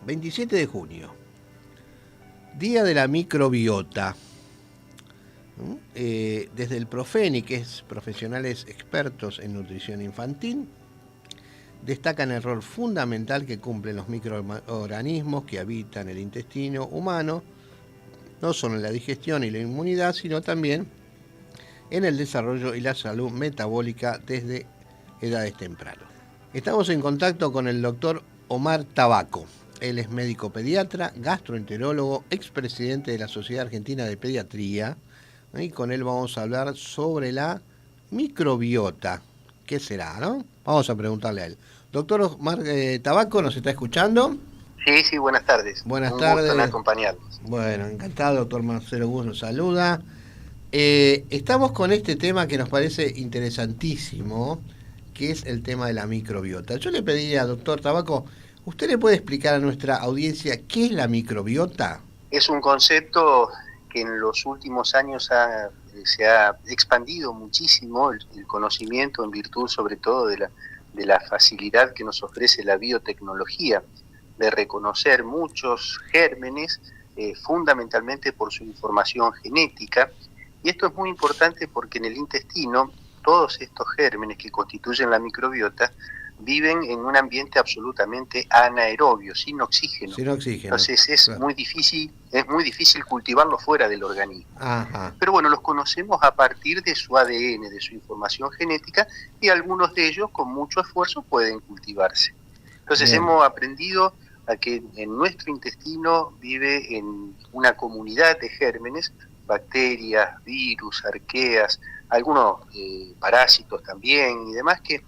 27 de junio, Día de la Microbiota. Desde el Profeni, que es Profesionales Expertos en Nutrición Infantil, destacan el rol fundamental que cumplen los microorganismos que habitan el intestino humano, no solo en la digestión y la inmunidad, sino también en el desarrollo y la salud metabólica desde edades tempranas. Estamos en contacto con el doctor Omar Tabaco. Él es médico pediatra, gastroenterólogo, expresidente de la Sociedad Argentina de Pediatría, y con él vamos a hablar sobre la microbiota. ¿Qué será, no? Vamos a preguntarle a él. Doctor Omar Tabaco, ¿nos está escuchando? Sí, buenas tardes. Buenas Un tardes. gusto en acompañarnos. Bueno, encantado, doctor Marcelo Gus nos saluda. Estamos con este tema que nos parece interesantísimo, que es el tema de la microbiota. Yo le pediría, doctor Tabaco, ¿usted le puede explicar a nuestra audiencia qué es la microbiota? Es un concepto que en los últimos años se ha expandido muchísimo el conocimiento en virtud sobre todo de la facilidad que nos ofrece la biotecnología de reconocer muchos gérmenes, fundamentalmente por su información genética. Y esto es muy importante porque en el intestino todos estos gérmenes que constituyen la microbiota viven en un ambiente absolutamente anaerobio, sin oxígeno. Entonces es claro. muy difícil cultivarlos fuera del organismo. Ajá. Pero bueno, los conocemos a partir de su ADN, de su información genética, y algunos de ellos con mucho esfuerzo pueden cultivarse. Entonces Bien. Hemos aprendido a que en nuestro intestino vive en una comunidad de gérmenes, bacterias, virus, arqueas, algunos parásitos también y demás, que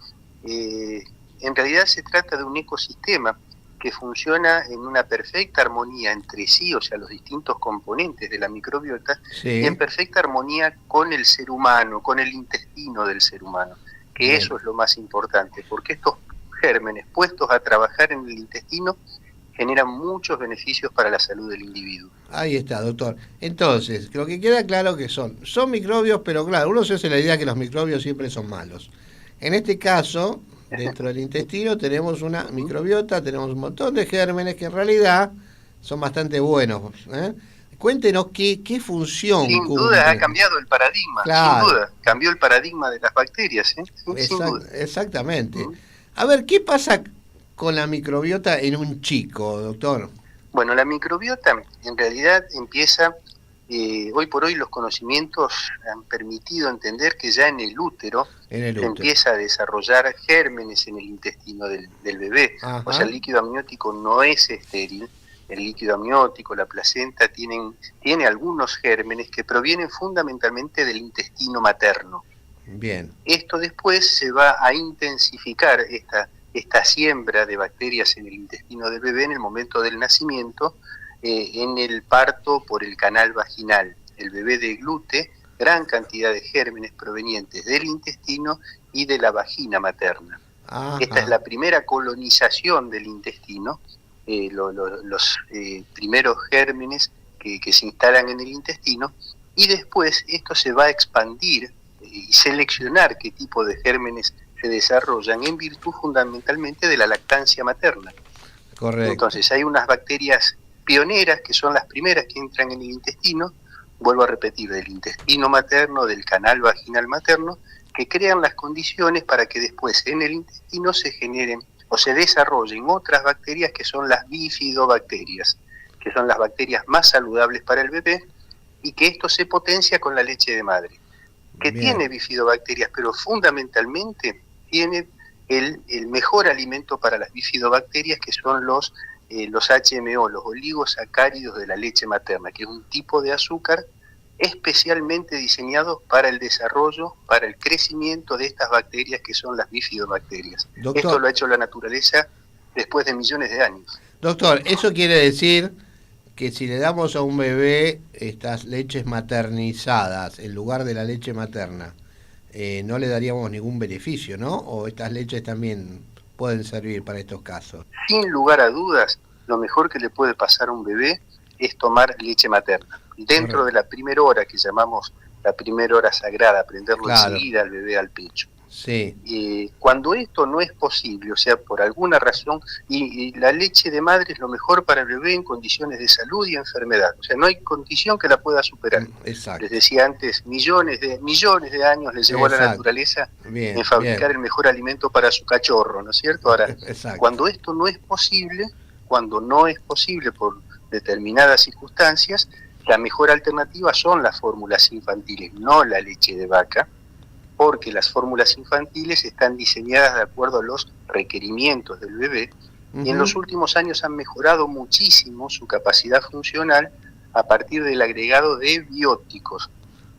en realidad se trata de un ecosistema que funciona en una perfecta armonía entre sí, o sea, los distintos componentes de la microbiota, Sí. Y en perfecta armonía con el ser humano, con el intestino del ser humano, que Bien. Eso es lo más importante, porque estos gérmenes puestos a trabajar en el intestino generan muchos beneficios para la salud del individuo. Ahí está, doctor. Entonces, lo que queda claro que son microbios, pero claro, uno se hace la idea que los microbios siempre son malos. En este caso, dentro del intestino tenemos una microbiota, tenemos un montón de gérmenes que en realidad son bastante buenos. Cuéntenos qué función Sin cumple. duda ha cambiado el paradigma, Claro. Sin duda, cambió el paradigma de las bacterias, sin duda. Exactamente. A ver, ¿qué pasa con la microbiota en un chico, doctor? Bueno, la microbiota en realidad empieza, hoy por hoy los conocimientos han permitido entender que ya en el útero se empieza a desarrollar gérmenes en el intestino del bebé. Ajá. O sea, el líquido amniótico no es estéril, el líquido amniótico, la placenta, tiene algunos gérmenes que provienen fundamentalmente del intestino materno. Bien. Esto después se va a intensificar esta siembra de bacterias en el intestino del bebé en el momento del nacimiento, en el parto por el canal vaginal. El bebé deglute gran cantidad de gérmenes provenientes del intestino y de la vagina materna. Ajá. Esta es la primera colonización del intestino, los primeros gérmenes que se instalan en el intestino, y después esto se va a expandir y seleccionar qué tipo de gérmenes se desarrollan en virtud fundamentalmente de la lactancia materna. Correcto. Entonces hay unas bacterias pioneras que son las primeras que entran en el intestino, vuelvo a repetir, del intestino materno, del canal vaginal materno, que crean las condiciones para que después en el intestino se generen o se desarrollen otras bacterias que son las bifidobacterias, que son las bacterias más saludables para el bebé, y que esto se potencia con la leche de madre, que Bien. Tiene bifidobacterias, pero fundamentalmente tiene el mejor alimento para las bifidobacterias, que son los HMO, los oligosacáridos de la leche materna, que es un tipo de azúcar especialmente diseñado para el desarrollo, para el crecimiento de estas bacterias que son las bifidobacterias. Doctor, esto lo ha hecho la naturaleza después de millones de años. Doctor, ¿eso quiere decir que si le damos a un bebé estas leches maternizadas en lugar de la leche materna, no le daríamos ningún beneficio, ¿no? ¿O estas leches también pueden servir para estos casos? Sin lugar a dudas, lo mejor que le puede pasar a un bebé es tomar leche materna. Dentro de la primera hora, que llamamos la primera hora sagrada, prenderlo enseguida al bebé al pecho. Sí. Cuando esto no es posible, o sea, por alguna razón, y la leche de madre es lo mejor para el bebé en condiciones de salud y enfermedad, o sea, no hay condición que la pueda superar. Les Exacto. decía antes, millones de años les llevó a la Exacto. naturaleza en Bien, fabricar bien. el mejor alimento para su cachorro, ¿no es cierto? Ahora, Exacto. cuando esto no es posible, cuando no es posible por determinadas circunstancias, la mejor alternativa son las fórmulas infantiles, no la leche de vaca, porque las fórmulas infantiles están diseñadas de acuerdo a los requerimientos del bebé y en los últimos años han mejorado muchísimo su capacidad funcional a partir del agregado de bióticos.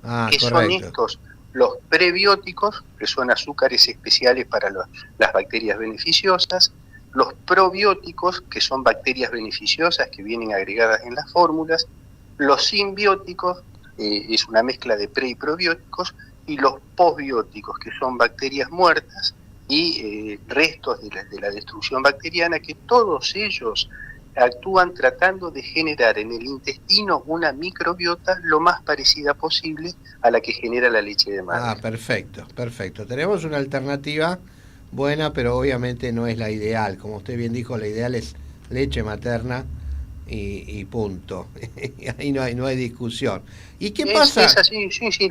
Ah, ¿Qué son correcto. estos? Los prebióticos, que son azúcares especiales para las bacterias beneficiosas, los probióticos, que son bacterias beneficiosas que vienen agregadas en las fórmulas, los simbióticos, es una mezcla de pre y probióticos, y los posbióticos, que son bacterias muertas y restos de la destrucción bacteriana, que todos ellos actúan tratando de generar en el intestino una microbiota lo más parecida posible a la que genera la leche de madre. Ah, perfecto, perfecto. Tenemos una alternativa buena, pero obviamente no es la ideal. Como usted bien dijo, la ideal es leche materna y punto. Ahí no hay discusión. ¿Y qué Es pasa? así, sí, sí.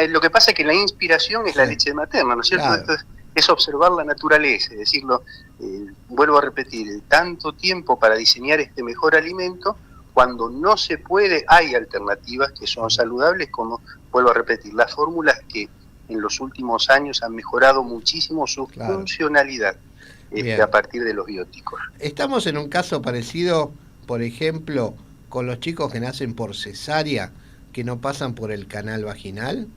Lo que pasa es que la inspiración es la Sí, leche materna, ¿no es cierto? claro, Esto es observar la naturaleza, es decirlo, vuelvo a repetir, tanto tiempo para diseñar este mejor alimento, cuando no se puede, hay alternativas que son saludables, como, vuelvo a repetir, las fórmulas que en los últimos años han mejorado muchísimo su claro. funcionalidad a Bien. partir de los bióticos. Estamos en un caso parecido, por ejemplo, con los chicos que nacen por cesárea, que no pasan por el canal vaginal.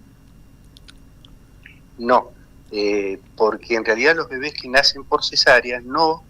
No, porque en realidad los bebés que nacen por cesárea, no,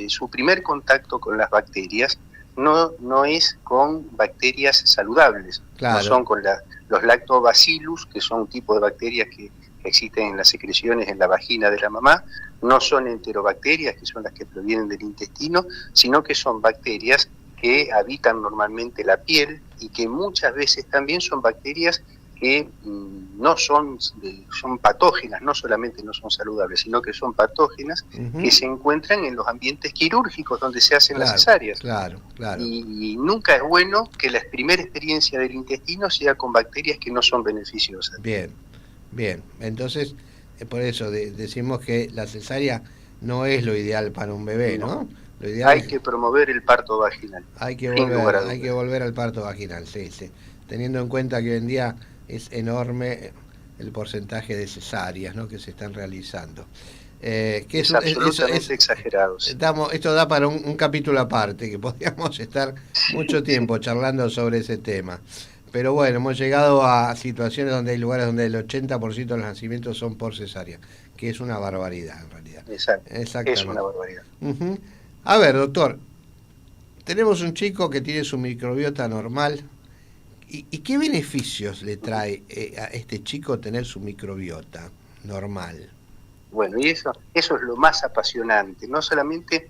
su primer contacto con las bacterias no es con bacterias saludables, no Claro. son con los lactobacillus, que son un tipo de bacterias que existen en las secreciones en la vagina de la mamá, no son enterobacterias, que son las que provienen del intestino, sino que son bacterias que habitan normalmente la piel y que muchas veces también son bacterias que no son patógenas, no solamente no son saludables, sino que son patógenas que Ujú. se encuentran en los ambientes quirúrgicos donde se hacen las Claro, cesáreas. claro, claro. Y nunca es bueno que la primera experiencia del intestino sea con bacterias que no son beneficiosas. Bien, bien. Entonces, por eso decimos que la cesárea no es lo ideal para un bebé, No, ¿no? Lo ideal hay es que promover el parto vaginal, sin lugar a hay que dudas. volver al parto vaginal, sí, sí. Teniendo en cuenta que hoy en día es enorme el porcentaje de cesáreas, ¿no?, que se están realizando. Que Es eso absolutamente exagerado. esto da para un capítulo aparte, que podríamos estar mucho Sí, tiempo charlando sobre ese tema. Pero bueno, hemos llegado a situaciones donde hay lugares donde el 80% de los nacimientos son por cesárea, que es una barbaridad en realidad. exacto, es una Exactamente. barbaridad. Ujú. A ver, doctor, tenemos un chico que tiene su microbiota normal. ¿Y qué beneficios le trae a este chico tener su microbiota normal? Bueno, y eso es lo más apasionante, no solamente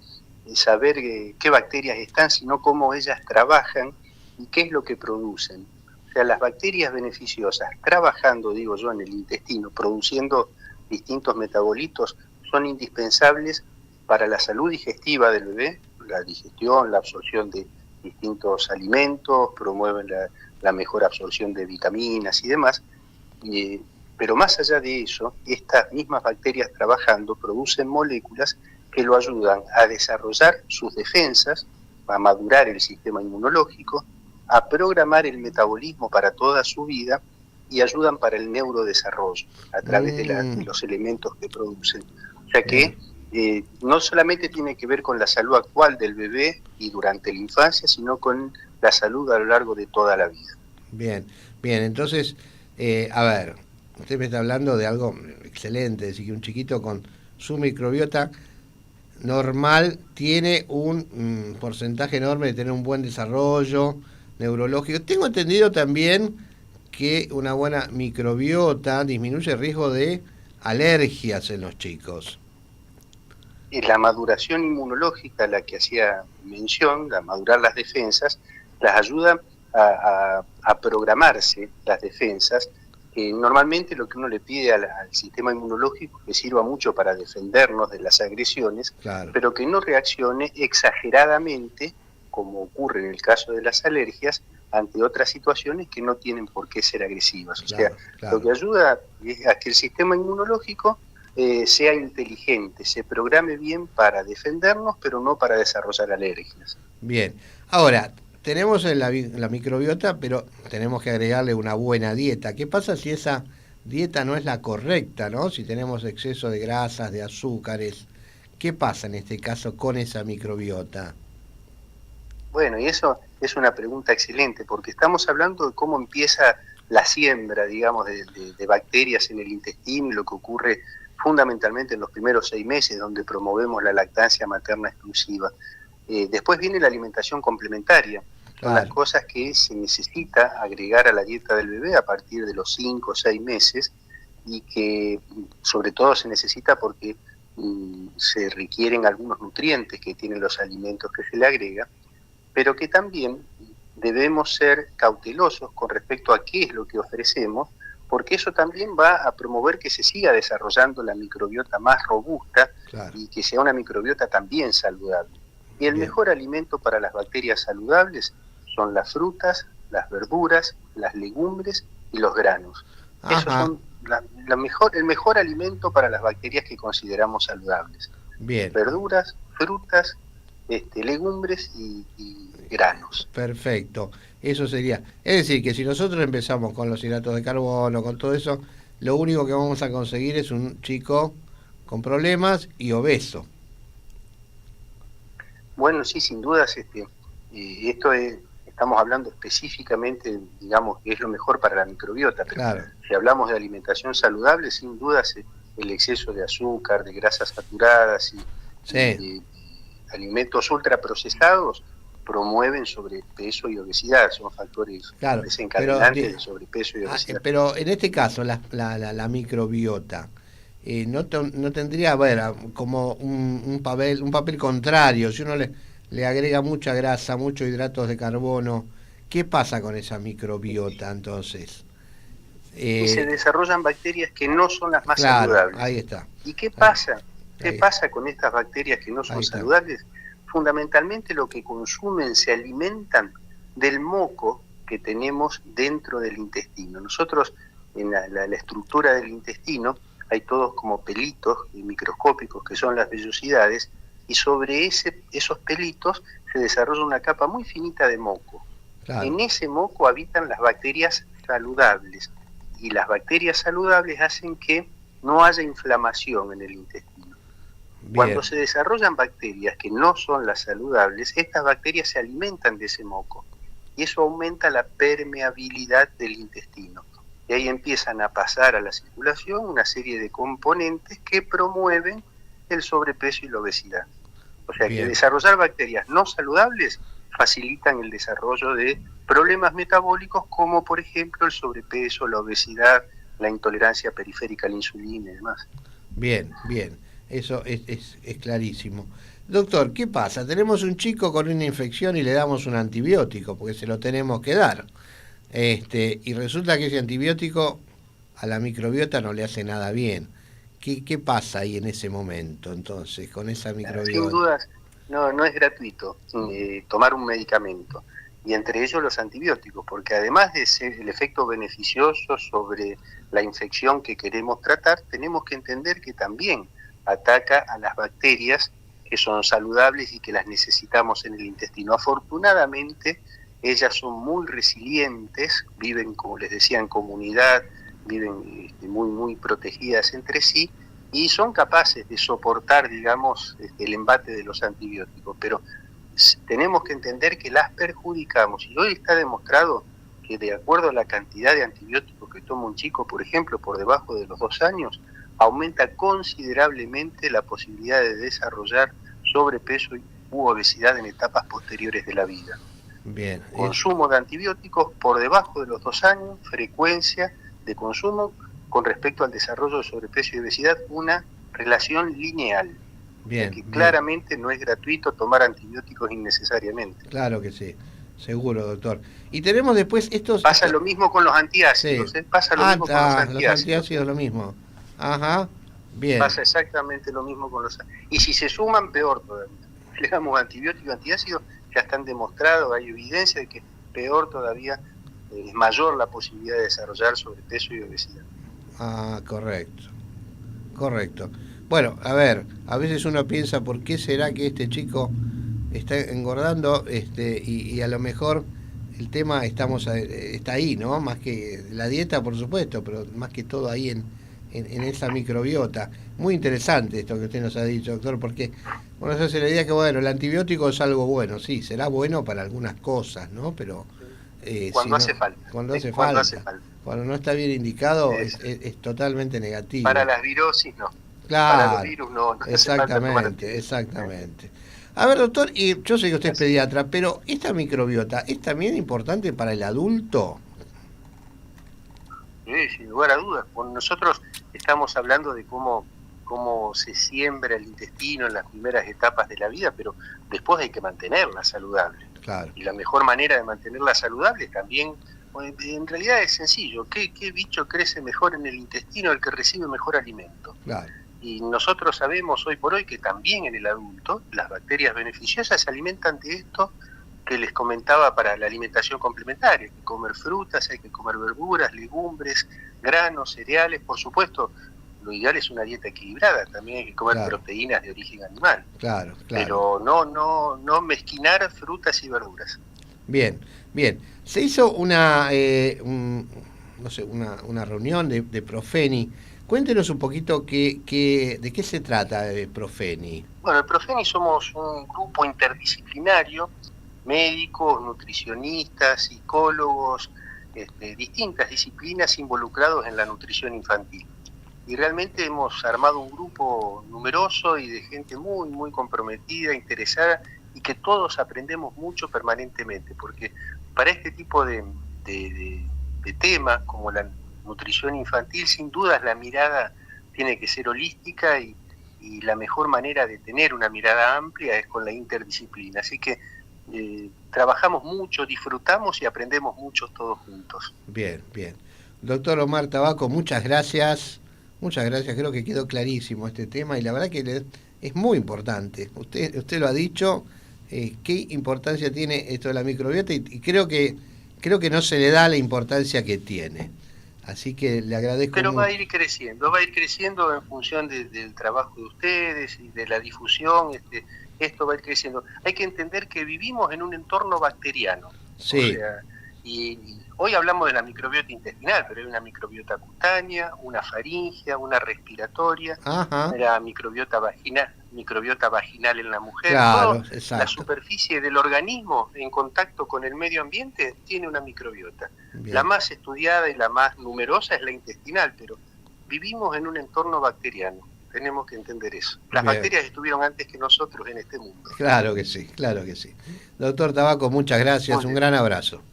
saber qué bacterias están, sino cómo ellas trabajan y qué es lo que producen. O sea, las bacterias beneficiosas, trabajando, digo yo, en el intestino, produciendo distintos metabolitos, son indispensables para la salud digestiva del bebé, la digestión, la absorción de distintos alimentos, promueven la mejor absorción de vitaminas y demás. Eh, pero más allá de eso, estas mismas bacterias trabajando producen moléculas que lo ayudan a desarrollar sus defensas, a madurar el sistema inmunológico, a programar el metabolismo para toda su vida y ayudan para el neurodesarrollo a través de Mm, los elementos que producen. O sea bien, que no solamente tiene que ver con la salud actual del bebé y durante la infancia, sino con la salud a lo largo de toda la vida. bien, bien. Entonces, a ver, usted me está hablando de algo excelente, es decir, que un chiquito con su microbiota normal tiene un porcentaje enorme de tener un buen desarrollo neurológico. Tengo entendido también que una buena microbiota disminuye el riesgo de alergias en los chicos. La maduración inmunológica a la que hacía mención, la madurar las defensas, las ayuda a programarse las defensas Normalmente lo que uno le pide al sistema inmunológico es que sirva mucho para defendernos de las agresiones, Claro, pero que no reaccione exageradamente, como ocurre en el caso de las alergias, ante otras situaciones que no tienen por qué ser agresivas. O sea, claro, lo claro. que ayuda es a que el sistema inmunológico sea inteligente, se programe bien para defendernos, pero no para desarrollar alergias. Bien. Ahora, tenemos la microbiota, pero tenemos que agregarle una buena dieta. ¿Qué pasa si esa dieta no es la correcta, ¿no? Si tenemos exceso de grasas, de azúcares, ¿qué pasa en este caso con esa microbiota? Bueno, y eso es una pregunta excelente, porque estamos hablando de cómo empieza la siembra, digamos, de bacterias en el intestino y lo que ocurre fundamentalmente en los primeros 6 meses, donde promovemos la lactancia materna exclusiva. Después viene la alimentación complementaria, son las Claro, cosas que se necesita agregar a la dieta del bebé a partir de los 5 o 6 meses y que sobre todo se necesita porque se requieren algunos nutrientes que tienen los alimentos que se le agrega, pero que también debemos ser cautelosos con respecto a qué es lo que ofrecemos, porque eso también va a promover que se siga desarrollando la microbiota más robusta claro. y que sea una microbiota también saludable. Y el Bien. mejor alimento para las bacterias saludables son las frutas, las verduras, las legumbres y los granos. Esos Ajá, son el mejor alimento para las bacterias que consideramos saludables. bien. Verduras, frutas, legumbres y granos. Perfecto. Eso sería. Es decir, que si nosotros empezamos con los hidratos de carbono, con todo eso, lo único que vamos a conseguir es un chico con problemas y obeso. Bueno, sí, sin dudas, estamos hablando específicamente, digamos, que es lo mejor para la microbiota, pero Claro. si hablamos de alimentación saludable, sin dudas el exceso de azúcar, de grasas saturadas y Sí, de alimentos ultraprocesados promueven sobrepeso y obesidad, son factores claro. desencadenantes de sobrepeso y obesidad. Pero en este caso, la microbiota no tendría, a ver, como un papel contrario. Si uno le agrega mucha grasa, muchos hidratos de carbono, ¿qué pasa con esa microbiota entonces? Y se Eh, desarrollan bacterias que no son las más claro, saludables. ahí está. ¿Y qué Ahí, pasa? ¿Qué ahí, pasa con estas bacterias que no son ahí está. saludables? Fundamentalmente lo que consumen, se alimentan del moco que tenemos dentro del intestino. Nosotros en la estructura del intestino hay todos como pelitos microscópicos que son las vellosidades y sobre esos pelitos se desarrolla una capa muy finita de moco. Claro. En ese moco habitan las bacterias saludables y las bacterias saludables hacen que no haya inflamación en el intestino. Cuando Bien, se desarrollan bacterias que no son las saludables, estas bacterias se alimentan de ese moco y eso aumenta la permeabilidad del intestino. Y ahí empiezan a pasar a la circulación una serie de componentes que promueven el sobrepeso y la obesidad. O sea que bien, desarrollar bacterias no saludables facilitan el desarrollo de problemas metabólicos como por ejemplo el sobrepeso, la obesidad, la intolerancia periférica a la insulina y demás. bien, bien. Eso es clarísimo. Doctor, ¿qué pasa? Tenemos un chico con una infección y le damos un antibiótico, porque se lo tenemos que dar. Y resulta que ese antibiótico a la microbiota no le hace nada bien. ¿Qué pasa ahí en ese momento, entonces, con esa Sin microbiota? dudas, no es gratuito tomar un medicamento, y entre ellos los antibióticos, porque además de ser el efecto beneficioso sobre la infección que queremos tratar, tenemos que entender que también ataca a las bacterias que son saludables y que las necesitamos en el intestino. Afortunadamente, ellas son muy resilientes, viven, como les decía, en comunidad, viven muy protegidas entre sí, y son capaces de soportar, digamos, el embate de los antibióticos, pero tenemos que entender que las perjudicamos, y hoy está demostrado que de acuerdo a la cantidad de antibióticos que toma un chico, por ejemplo, por debajo de los 2 años, aumenta considerablemente la posibilidad de desarrollar sobrepeso u obesidad en etapas posteriores de la vida. Bien, Consumo de antibióticos por debajo de los 2 años, frecuencia de consumo con respecto al desarrollo de sobrepeso y obesidad, una relación lineal. O sea bien, que bien. claramente no es gratuito tomar antibióticos innecesariamente. Claro que sí. seguro, doctor. Y tenemos después estos... Pasa lo mismo con los antiácidos, Sí. Pasa lo mismo con los Los antiácidos. antiácidos lo mismo. Ajá, bien. Pasa exactamente lo mismo con los... Y si se suman, peor todavía. Le damos antibióticos, antiácidos, ya están demostrados, hay evidencia de que peor todavía, es mayor la posibilidad de desarrollar sobrepeso y obesidad. Ah, correcto, correcto. Bueno, a ver, a veces uno piensa, ¿por qué será que este chico está engordando? Y a lo mejor el tema está ahí, ¿no? Más que la dieta, por supuesto, pero más que todo ahí en esa microbiota. Muy interesante esto que usted nos ha dicho, doctor, porque uno se hace la idea que, bueno, el antibiótico es algo bueno, sí, será bueno para algunas cosas, ¿no? Pero Cuando hace falta. cuando hace Cuando falta, hace falta. cuando no está bien indicado, Es, es totalmente negativo. Para las virosis no. Para los Claro, virus no exactamente, exactamente. A ver, doctor, y yo sé que usted es pediatra, pero ¿esta microbiota es también importante para el adulto? Sí, sin lugar a dudas. Bueno, nosotros estamos hablando de cómo se siembra el intestino en las primeras etapas de la vida, pero después hay que mantenerla saludable. Claro. Y la mejor manera de mantenerla saludable también, en realidad es sencillo. ¿Qué bicho crece mejor en el intestino? El que recibe mejor alimento. Claro. Y nosotros sabemos hoy por hoy que también en el adulto las bacterias beneficiosas se alimentan de esto que les comentaba para la alimentación complementaria. Hay que comer frutas, hay que comer verduras, legumbres, granos, cereales, por supuesto. Lo ideal es una dieta equilibrada, también hay que comer proteínas de origen animal. Claro. Pero no mezquinar frutas y verduras. Bien, bien. Se hizo una reunión de Profeni. Cuéntenos un poquito de qué se trata Profeni. Bueno, el Profeni somos un grupo interdisciplinario, médicos, nutricionistas, psicólogos, distintas disciplinas involucrados en la nutrición infantil. Y realmente hemos armado un grupo numeroso y de gente muy, muy comprometida, interesada, y que todos aprendemos mucho permanentemente, porque para este tipo de temas, como la nutrición infantil, sin dudas la mirada tiene que ser holística y la mejor manera de tener una mirada amplia es con la interdisciplina. Así que trabajamos mucho, disfrutamos y aprendemos mucho todos juntos. Bien, bien. Doctor Omar Tabaco, muchas gracias. Muchas gracias, creo que quedó clarísimo este tema y la verdad que es muy importante. Usted lo ha dicho, qué importancia tiene esto de la microbiota y creo que no se le da la importancia que tiene. Así que le agradezco Pero mucho. va a ir creciendo en función del trabajo de ustedes y de la difusión. Esto va a ir creciendo. Hay que entender que vivimos en un entorno bacteriano. Sí. O sea, y hoy hablamos de la microbiota intestinal, pero hay una microbiota cutánea, una faríngea, una respiratoria, la microbiota vaginal en la mujer. Claro, la superficie del organismo en contacto con el medio ambiente tiene una microbiota. Bien. La más estudiada y la más numerosa es la intestinal, pero vivimos en un entorno bacteriano. Tenemos que entender eso. Las bacterias estuvieron antes que nosotros en este mundo. Claro que sí, claro que sí. Doctor Tabaco, muchas gracias, un gran abrazo.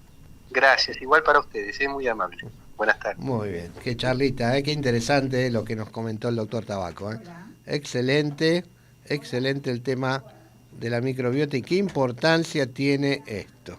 Gracias, igual para ustedes, es muy amable. Buenas tardes. Muy bien, qué charlita, qué interesante lo que nos comentó el doctor Tabaco. Excelente, excelente el tema de la microbiota y qué importancia tiene esto.